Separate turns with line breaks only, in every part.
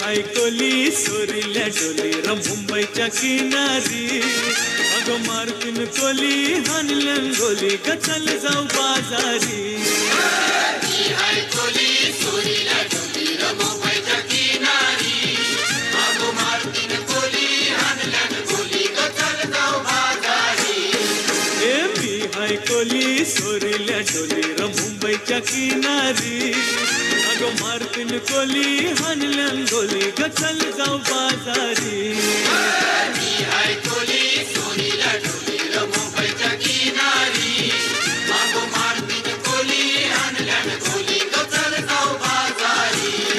हाय कोली सोरील्या डोली र मुंबईच्या किनारी अगं मारतीन कोली हाणलं गोली ग चल जाऊ बाजारी
मी हाय कोली सोरील्या डोली र मुंबईच्या किनारी अगं मारतीन कोली हाणलं गोली ग चल जाऊ बाजारी
ए मी हाय कोली सोरील्या डोली र मुंबईच्या किनारी अगं मारतीन कोली हाणलं गोली ग चल जाऊ बाजारी
मी हाय कोली सोरील्या डोली र मुंबईच्या किनारी अगं मारतीन कोली हाणलं गोली ग चल जाऊ बाजारी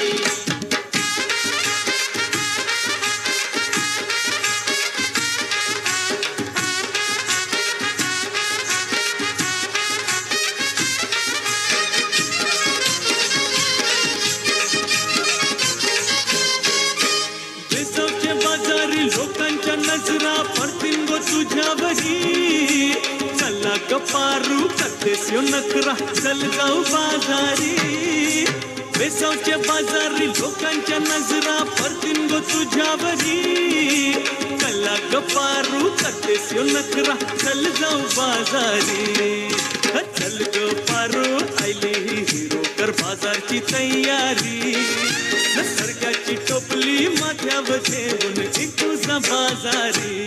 लोकांच्या नजरा पडतील गो तुझ्यावरी चला गपारू करतेस यो नखरा चल जाऊ बाजारी बेसावच्या बाजारी लोकांच्या नजरा पडतील गो तुझ्यावरी चला गपारू करतेस यो नखरा चल जाऊ बाजारी चल गपारू आयली ही हिरो कर बाजारची तयारी निसर्गाची टोपली माथ्यावर ठेवून चिकूचा बाजारी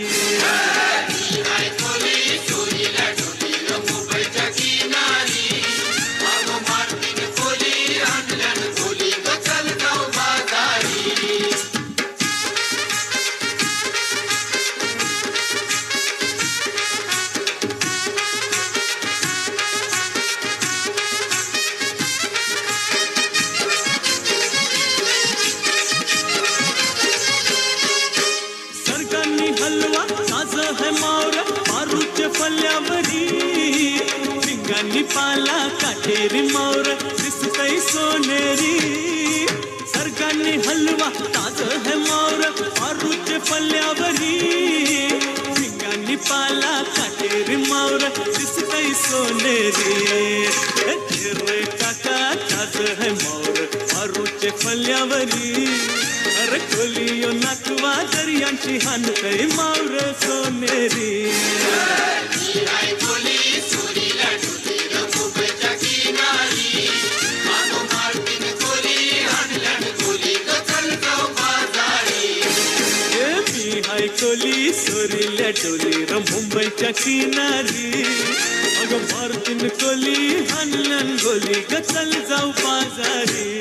मी हाय कोली सोरील्या डोली र मुंबईच्या किनारी अगं मारतीन कोली हाणलं गोली ग चल जाऊ बाजारी
हलवा ताज है मावर आरूच्या फल्यावरी पिंगांनी पाला काटेरी मावर दिसतय सोनेरी सरगांनी हलवा ताज है मावर आरूच्या फल्यावरी पिंगांनी पाला काटेरी मावर दिसतय सोनेरी रे काका ताज है मावर आरूच्या फल्यावरी अरे कोलियो नाकवा दर्यांची हानतय मावर सोनेरी
मी हाय कोली सोरील्या डोली र मुंबईच्या किनारी अगं मारतीन कोली हाणलं गोली ग चल जाऊ बाजारी
ए मी हाय कोली सोरील्या डोली र मुंबईच्या किनारी अगं मारतीन कोली हाणलं गोली ग चल जाऊ बाजारी